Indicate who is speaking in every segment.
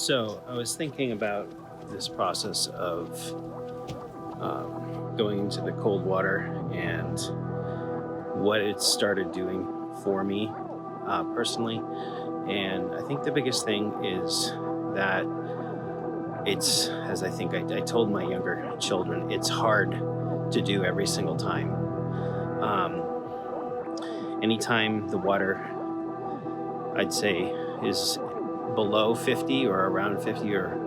Speaker 1: So I was thinking about this process of going into the cold water and what it started doing for me personally. And I think the biggest thing is that it's, as I think I told my younger children, it's hard to do every single time. Anytime the water, I'd say, is below 50 or around 50, or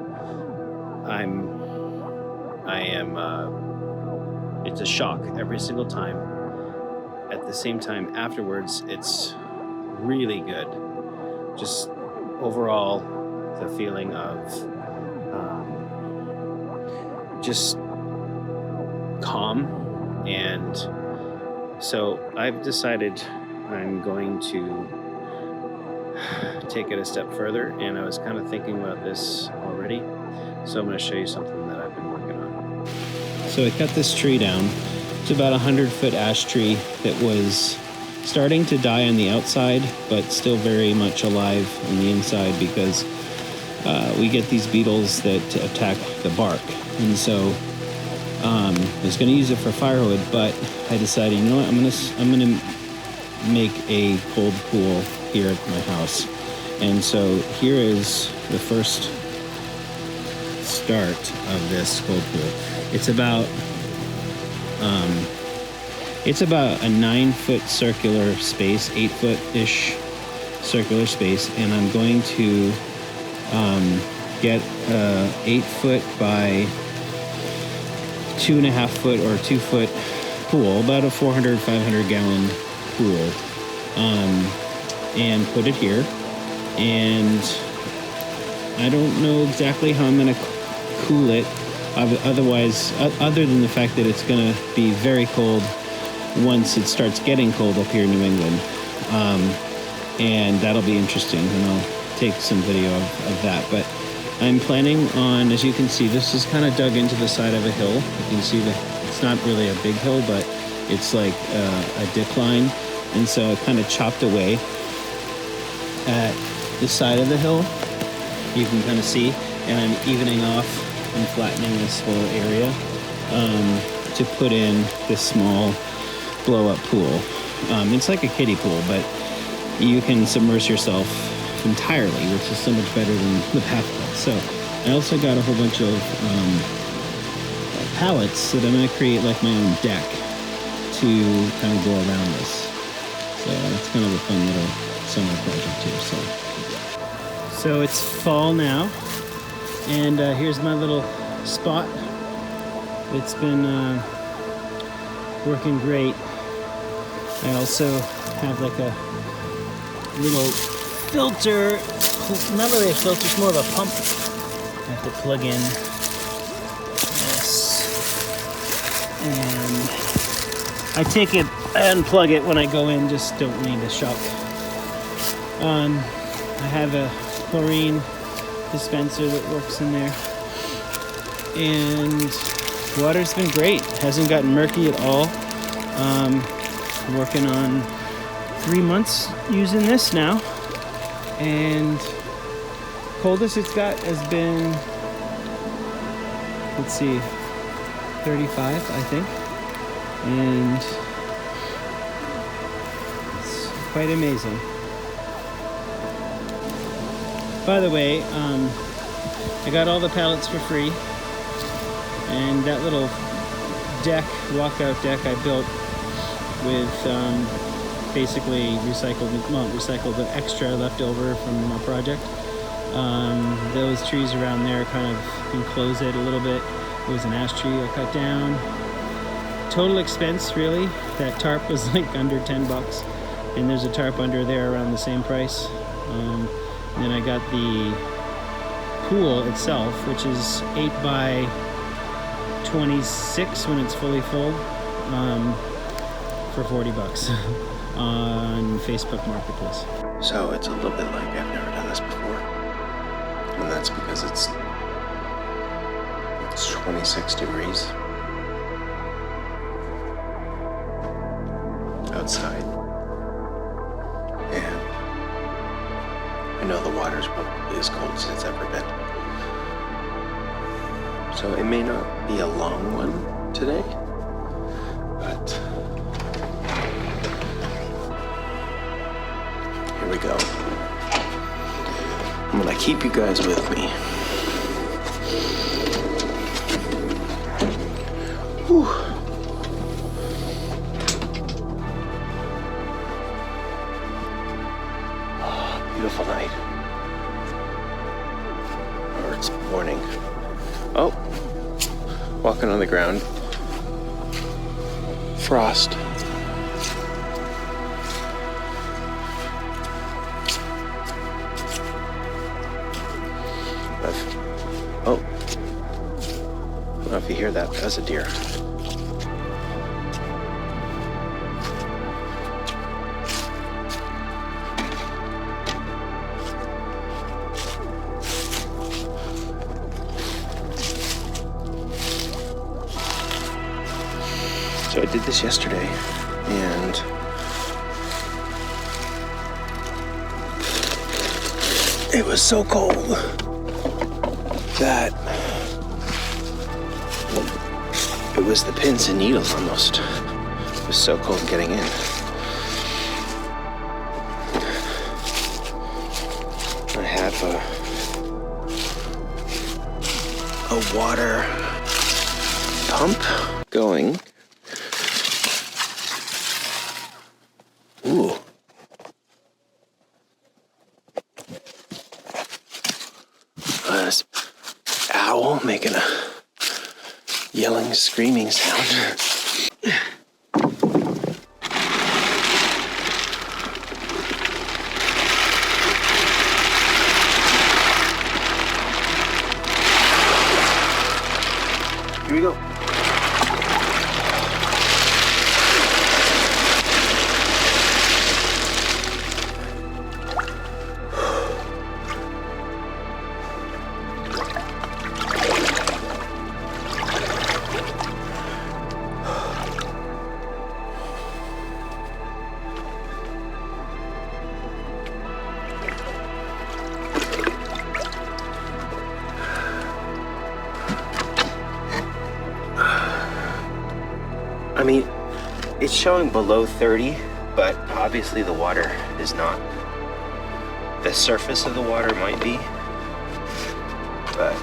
Speaker 1: it's a shock every single time. At the same time, afterwards, it's really good. Just overall, the feeling of just calm. And so I've decided I'm going to take it a step further, and I was kind of thinking about this already. So I'm going to show you something that I've been working on. So I cut this tree down. It's about a 100-foot ash tree that was starting to die on the outside, but still very much alive on the inside because we get these beetles that attack the bark. And so I was going to use it for firewood, but I decided, you know what, I'm gonna make a cold pool here at my house. And so here is the first start of this cold pool. It's about a 9-foot circular space, 8-foot-ish circular space, and I'm going to get a 8-foot by 2.5-foot or 2-foot pool, about a 400, 500 gallon pool, and put it here. And I don't know exactly how I'm going to cool it, other than the fact that it's going to be very cold once it starts getting cold up here in New England. And that'll be interesting, and I'll take some video of that. But I'm planning on, as you can see, this is kind of dug into the side of a hill. You can see that it's not really a big hill, but it's like a decline. And so I kind of chopped away at the side of the hill. You can kind of see, and I'm evening off and flattening this whole area to put in this small blow-up pool. It's like a kiddie pool, but you can submerge yourself entirely, which is so much better than the bathtub. So I also got a whole bunch of pallets that I'm going to create like my own deck to kind of go around this. So it's kind of a fun little summer project here. So it's fall now, and here's my little spot. It's been working great. I also have like a little filter, not really a filter, it's more of a pump. I have to plug in this, and I take it and unplug it when I go in, just don't need a shock. I have a chlorine dispenser that works in there, and water's been great. It hasn't gotten murky at all. Working on 3 months using this now, and coldest it's got has been, let's see, 35, I think, and it's quite amazing. By the way, I got all the pallets for free, and that little deck, walkout deck, I built with basically recycled, but extra left over from our project. Those trees around there kind of enclose it a little bit. It was an ash tree I cut down. Total expense, really, that tarp was like under $10, and there's a tarp under there around the same price. And then I got the pool itself, which is 8 by 26 when it's fully full, for $40 on Facebook Marketplace. So it's a little bit like I've never done this before, and that's because it's 26 degrees outside, and I know the water's probably as cold as it's ever been.
Speaker 2: So it may not be a long one today, but here we go. I'm gonna keep you guys with me. Whew. Oh, beautiful night. Or it's morning. Oh, walking on the ground. Frost. Oh, I don't know if you hear that. That's a deer. So I did this yesterday, and it was so cold that it was the pins and needles almost. It was so cold getting in. I have a water pump going. Ooh. This owl making a yelling, screaming sound. Here we go. I mean, it's showing below 30, but obviously the water is not. The surface of the water might be, but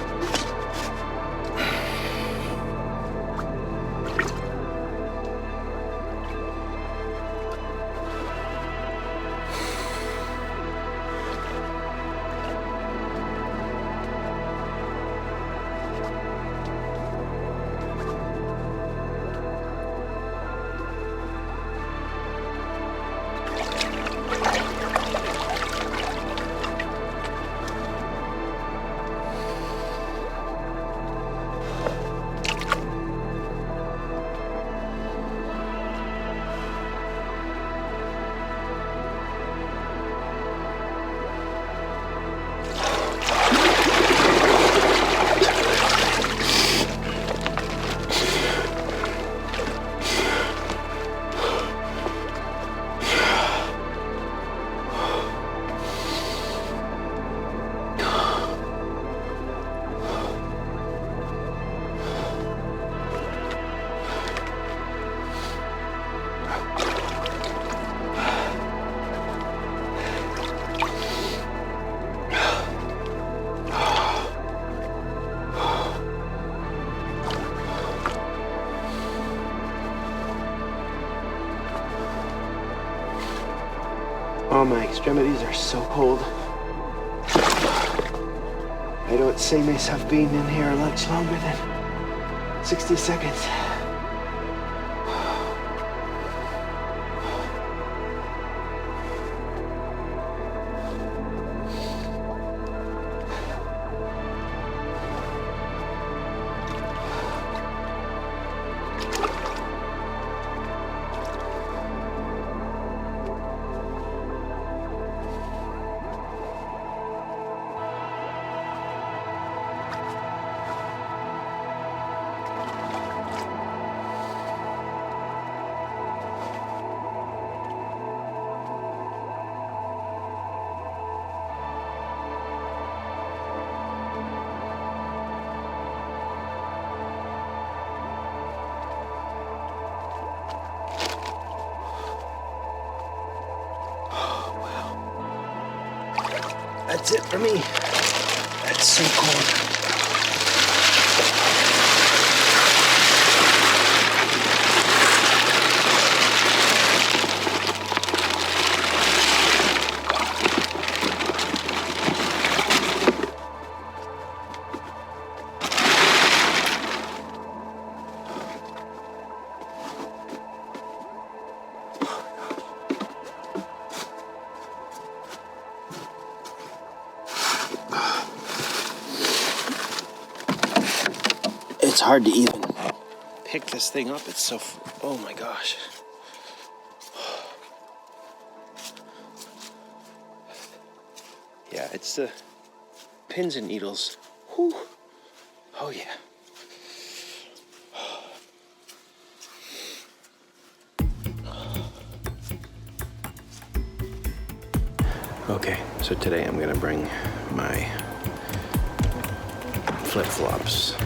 Speaker 2: oh, my extremities are so cold. I don't see myself being in here much longer than 60 seconds. That's it for me. That's so cold. It's hard to even pick this thing up. It's so, oh my gosh. Yeah, it's the pins and needles. Whew. Oh yeah. Okay, so today I'm gonna bring my flip-flops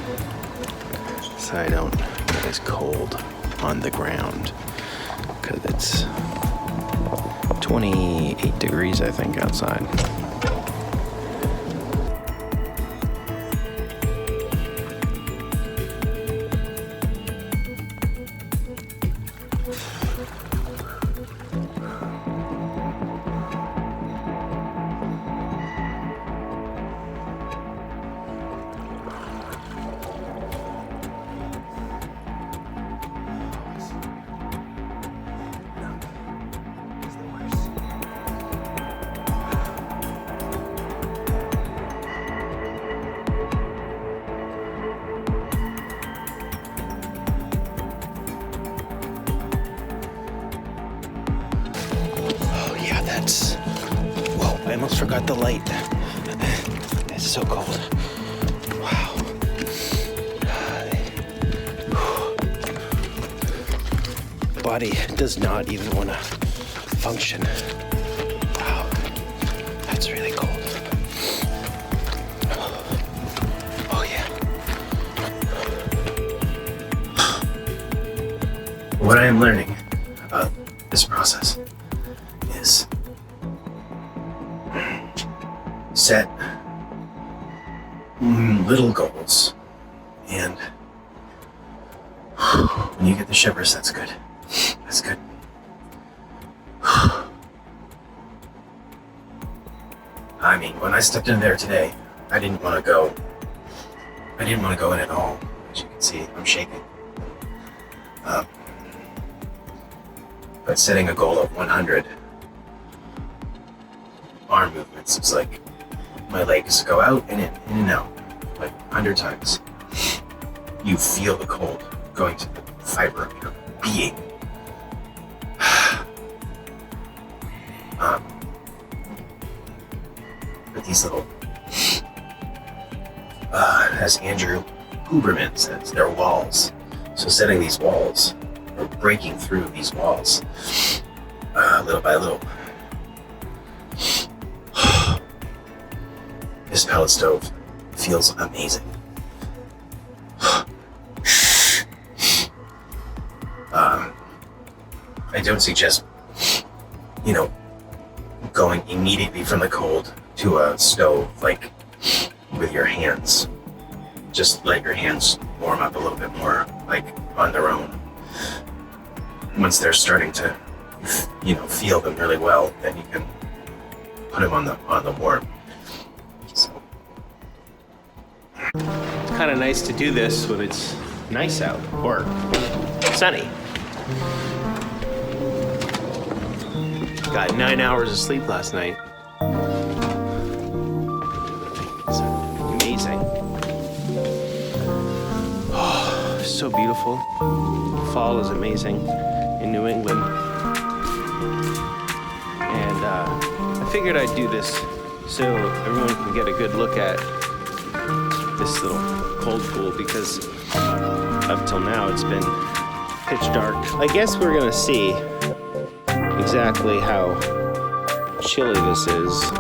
Speaker 2: so I don't get as cold on the ground, because it's 28 degrees, I think, outside. Whoa, I almost forgot the light. It's so cold. Wow. Body does not even want to function. Wow, that's really cold. Oh yeah. What I am learning about this process is set little goals, and when you get the shivers, that's good. That's good. I mean, when I stepped in there today, I didn't want to go in at all. As you can see, I'm shaking. But setting a goal of 100 arm movements is like my legs go out and in and out, like 100 times. You feel the cold going to the fiber of your being. But these little, as Andrew Hubermann says, they're walls. So setting these walls, or breaking through these walls, little by little. This pellet stove feels amazing. I don't suggest, going immediately from the cold to a stove, like with your hands. Just let your hands warm up a little bit more, like on their own. Once they're starting to, feel them really well, then you can put them on the warm. So. It's kind of nice to do this when it's nice out or sunny. Got 9 hours of sleep last night. It's amazing. Oh, so beautiful. Fall is amazing in New England. And I figured I'd do this so everyone can get a good look at this little cold pool, because up till now it's been pitch dark. I guess we're gonna see exactly how chilly this is.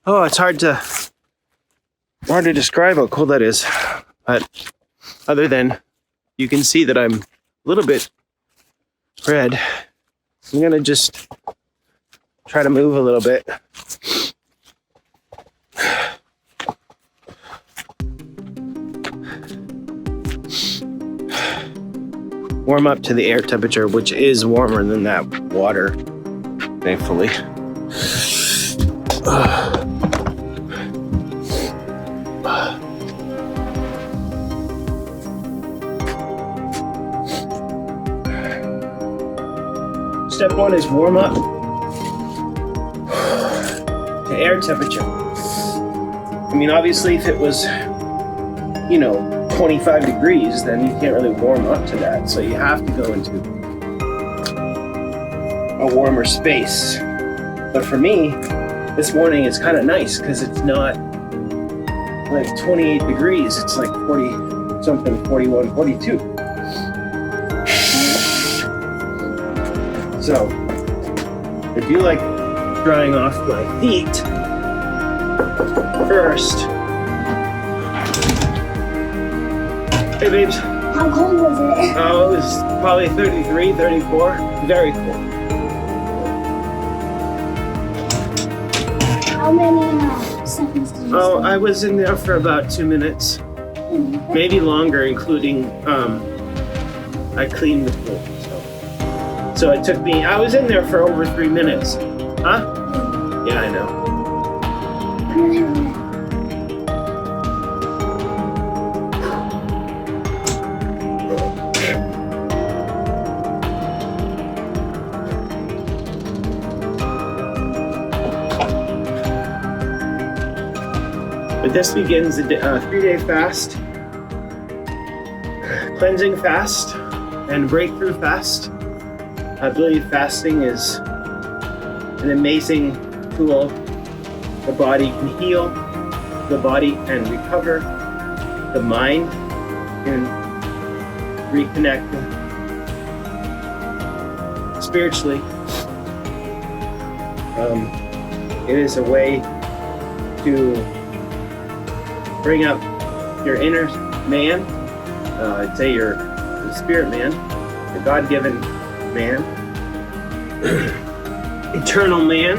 Speaker 1: Oh, it's hard to describe how cold that is. But other than you can see that I'm a little bit red, I'm gonna just try to move a little bit. Warm up to the air temperature, which is warmer than that water, thankfully. Step one is warm up to air temperature. I mean, obviously, if it was, 25 degrees, then you can't really warm up to that. So you have to go into a warmer space. But for me, this morning it's kind of nice because it's not like 28 degrees. It's like 40 something, 41, 42. So I do like drying off my feet first. Hey babes.
Speaker 3: How cold was it?
Speaker 1: Oh, it was probably 33, 34. Very cold.
Speaker 3: How many seconds did you
Speaker 1: Oh,
Speaker 3: stay?
Speaker 1: I was in there for about 2 minutes. Maybe longer, including I cleaned the pool. So it took me, I was in there for over 3 minutes. Huh? Yeah, I know. But this begins a 3-day fast, cleansing fast, and breakthrough fast. I believe fasting is an amazing tool. The body can heal, the body can recover, the mind can reconnect spiritually. It is a way to bring up your inner man, I'd say your spirit man, the God-given man, eternal man,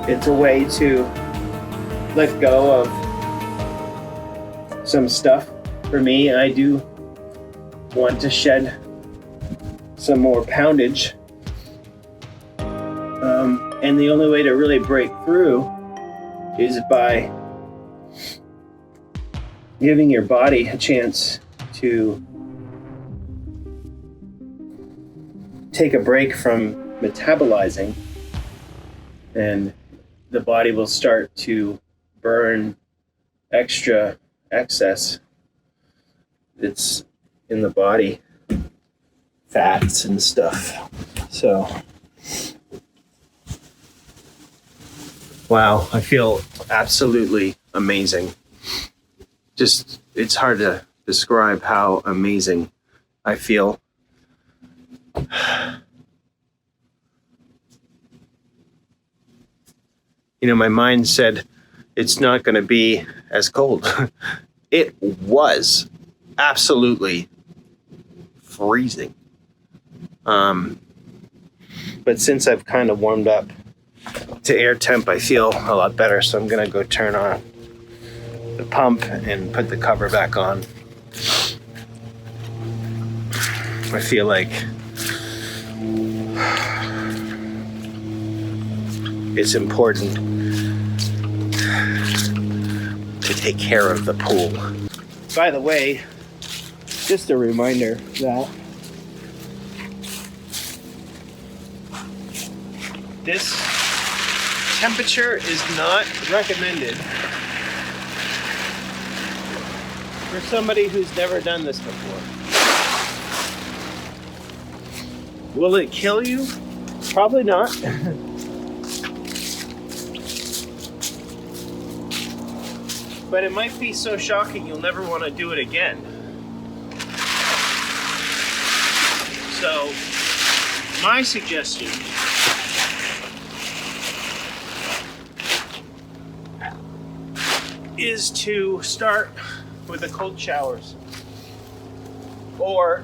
Speaker 1: it's a way to let go of some stuff. For me, I do want to shed some more poundage, and the only way to really break through is by giving your body a chance to take a break from metabolizing, and the body will start to burn extra excess that's in the body, fats and stuff. So, wow, I feel absolutely amazing. Just, it's hard to describe how amazing I feel. My mind said it's not going to be as cold. It was absolutely freezing. But since I've kind of warmed up to air temp, I feel a lot better. So I'm going to go turn on the pump and put the cover back on. I feel like it's important to take care of the pool. By the way, just a reminder that this temperature is not recommended for somebody who's never done this before. Will it kill you? Probably not. But it might be so shocking you'll never want to do it again. So, my suggestion is to start with the cold showers or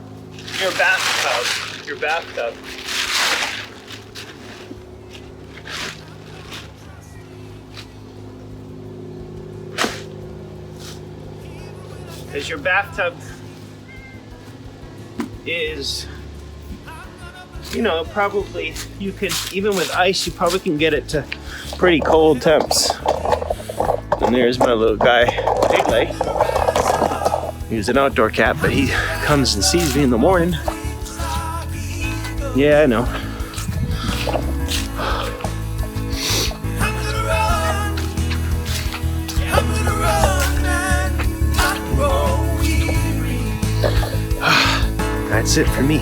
Speaker 1: your bathtub. Because your bathtub is, probably, you can, even with ice, you probably can get it to pretty cold temps. And there's my little guy, Big Leg. He's an outdoor cat, but he comes and sees me in the morning. Yeah, I know. That's it for me.